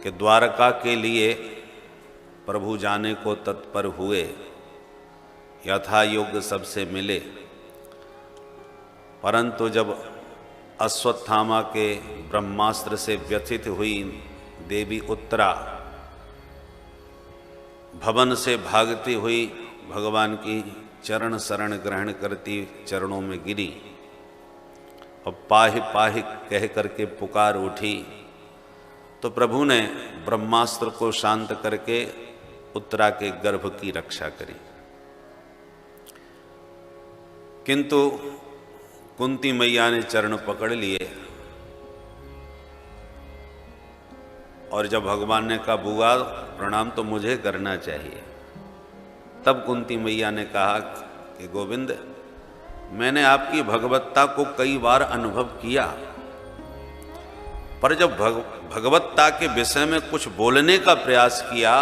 कि द्वारका के लिए प्रभु जाने को तत्पर हुए, यथा योग्य सबसे मिले, परंतु जब अश्वत्थामा के ब्रह्मास्त्र से व्यथित हुई देवी उत्तरा भवन से भागती हुई भगवान की चरण शरण ग्रहण करती चरणों में गिरी और पाहि पाहि कह करके पुकार उठी, तो प्रभु ने ब्रह्मास्त्र को शांत करके उत्तरा के गर्भ की रक्षा करी। किंतु कुंती मैया ने चरण पकड़ लिए और जब भगवान ने कहा बुआ प्रणाम तो मुझे करना चाहिए, तब कुंती मैया ने कहा कि गोविंद, मैंने आपकी भगवत्ता को कई बार अनुभव किया, पर जब भगवत्ता के विषय में कुछ बोलने का प्रयास किया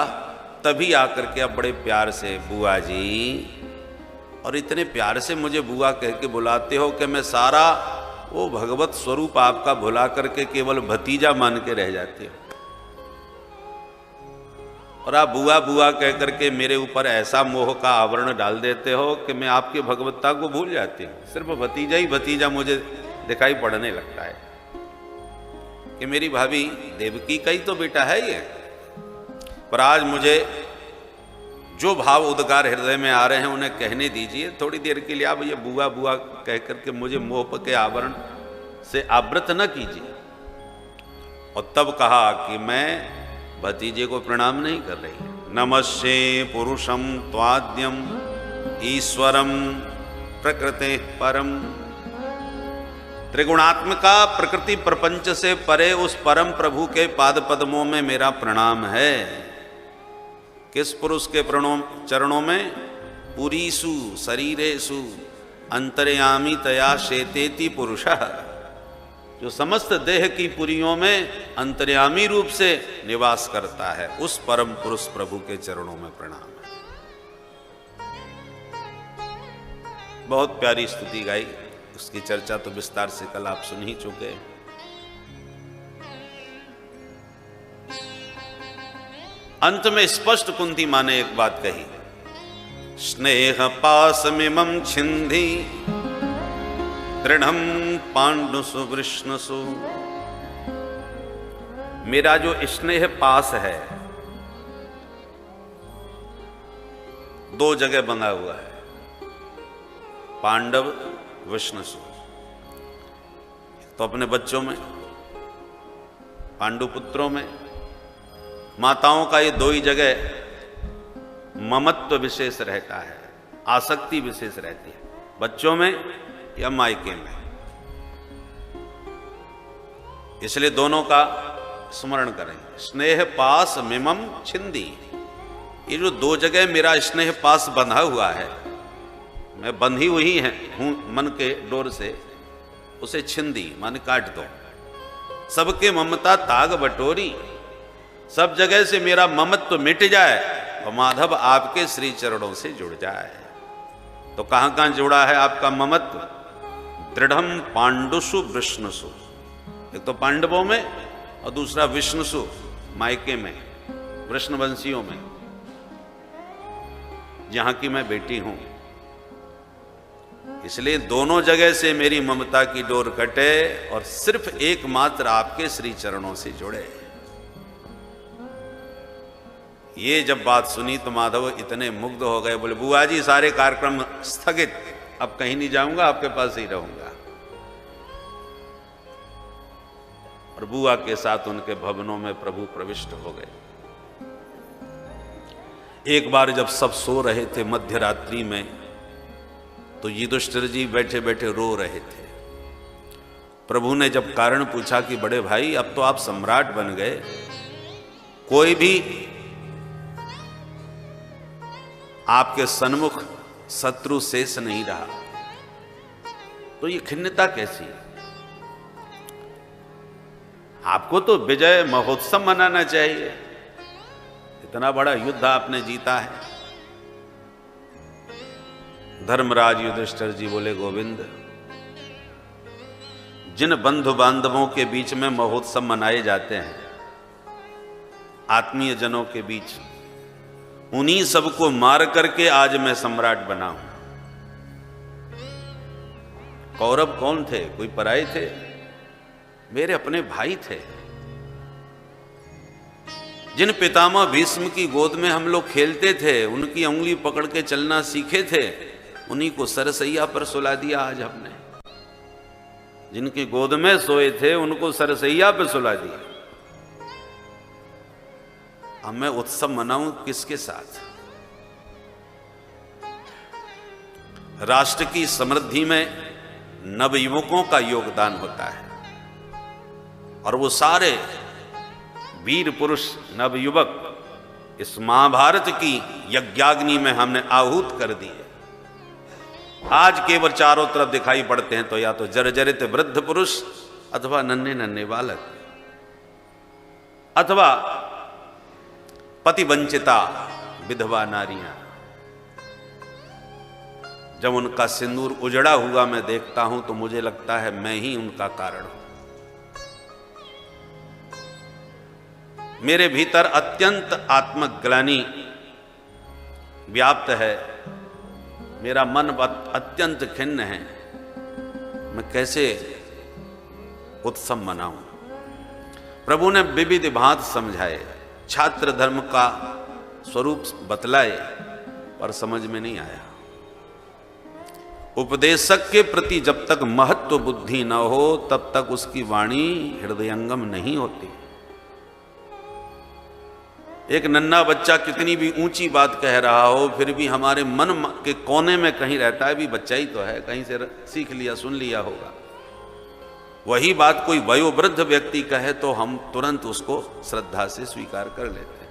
तभी आकर के अब बड़े प्यार से बुआ जी, और इतने प्यार से मुझे बुआ कह के बुलाते हो कि मैं सारा वो भगवत स्वरूप आपका भुला करके केवल भतीजा मान के रह जाते हो, और आप बुआ बुआ कह करके मेरे ऊपर ऐसा मोह का आवरण डाल देते हो कि मैं आपकी भगवत्ता को भूल जाती हूँ। सिर्फ भतीजा ही भतीजा मुझे दिखाई पड़ने लगता है कि मेरी भाभी देवकी का ही तो बेटा है ये। पर आज मुझे जो भाव उद्गार हृदय में आ रहे हैं उन्हें कहने दीजिए, थोड़ी देर के लिए आप ये बुआ बुआ कह करके मुझे मोह के आवरण से आवृत न कीजिए। और तब कहा कि मैं भतीजे को प्रणाम नहीं कर रही। नमस्ते पुरुषम त्वाद्यम ईश्वरम प्रकृते परम। त्रिगुणात्मिका प्रकृति प्रपंच से परे उस परम प्रभु के पाद पद्मों में मेरा प्रणाम है। किस पुरुष के चरणों में? पुरीसु शरीरेषु अंतर्यामी तया शेतेति पुरुषः, जो समस्त देह की पुरियों में अंतर्यामी रूप से निवास करता है, उस परम पुरुष प्रभु के चरणों में प्रणाम है। बहुत प्यारी स्तुति गाई, उसकी चर्चा तो विस्तार से कल आप सुन ही चुके। अंत में स्पष्ट कुंती मां ने एक बात कही, स्नेह पासमिमं छिंधि दृढ़ं पांडुसु वृष्णसु। मेरा जो स्नेह पास है दो जगह बंधा हुआ है, पांडव विष्णुसु। तो अपने बच्चों में, पांडु पुत्रों में, माताओं का ये दो ही जगह ममत्व विशेष रहता है, आसक्ति विशेष रहती है, बच्चों में या मायके में। इसलिए दोनों का स्मरण करेंगे। स्नेह पास मिमम छिंदी, ये जो दो जगह मेरा स्नेह पास बंधा हुआ है, मैं बंधी हुई हूं मन के डोर से, उसे छिंदी माने काट दो। सबके ममता ताग बटोरी, सब जगह से मेरा ममत्व मिट जाए और माधव आपके श्री चरणों से जुड़ जाए। तो कहां कहां जुड़ा है आपका ममत्व? दृढ़म पांडुसु विष्णुसु, एक तो पांडवों में और दूसरा विष्णुसु मायके में, वृष्णवंशियों में, जहां की मैं बेटी हूं। इसलिए दोनों जगह से मेरी ममता की डोर कटे और सिर्फ एकमात्र आपके श्री चरणों से जुड़े। ये जब बात सुनी तो माधव इतने मुग्ध हो गए, बोले बुआ जी सारे कार्यक्रम स्थगित, अब कहीं नहीं जाऊंगा, आपके पास ही रहूंगा। और बुआ के साथ उनके भवनों में प्रभु प्रविष्ट हो गए। एक बार जब सब सो रहे थे मध्य रात्रि में, तो युधिष्ठिर जी बैठे बैठे रो रहे थे। प्रभु ने जब कारण पूछा कि बड़े भाई अब तो आप सम्राट बन गए, कोई भी आपके सन्मुख शत्रु शेष नहीं रहा, तो ये खिन्नता कैसी? आपको तो विजय महोत्सव मनाना चाहिए, इतना बड़ा युद्ध आपने जीता है। धर्मराज युधिष्ठिर जी बोले, गोविंद, जिन बंधु बांधवों के बीच में महोत्सव मनाए जाते हैं आत्मीय जनों के बीच, उन्हीं सबको मार करके आज मैं सम्राट बना हूं। कौरव कौन थे? कोई पराये थे? मेरे अपने भाई थे। जिन पितामह भीष्म की गोद में हम लोग खेलते थे, उनकी उंगली पकड़ के चलना सीखे थे, उन्हीं को सरसैया पर सुला दिया आज हमने। जिनकी गोद में सोए थे उनको सरसैया पे सुला दिया। अब मैं उत्सव मनाऊं किसके साथ? राष्ट्र की समृद्धि में नवयुवकों का योगदान होता है, और वो सारे वीर पुरुष नवयुवक इस महाभारत की यज्ञाग्नि में हमने आहूत कर दिए। आज केवल चारों तरफ दिखाई पड़ते हैं तो या तो जर्जरित वृद्ध पुरुष, अथवा नन्हे नन्हे बालक, अथवा पतिवंचिता विधवा नारियां। जब उनका सिंदूर उजड़ा हुआ मैं देखता हूं तो मुझे लगता है मैं ही उनका कारण हूं। मेरे भीतर अत्यंत आत्मग्लानि व्याप्त है, मेरा मन अत्यंत खिन्न है। मैं कैसे उत्सव मनाऊं? प्रभु ने विविध भांत समझाए, छात्र धर्म का स्वरूप बतलाए, पर समझ में नहीं आया। उपदेशक के प्रति जब तक महत्व बुद्धि न हो तब तक उसकी वाणी हृदयंगम नहीं होती। एक नन्हा बच्चा कितनी भी ऊंची बात कह रहा हो, फिर भी हमारे मन के कोने में कहीं रहता है, भी बच्चा ही तो है, कहीं से सीख लिया, सुन लिया होगा। वही बात कोई वयोवृद्ध व्यक्ति कहे तो हम तुरंत उसको श्रद्धा से स्वीकार कर लेते हैं।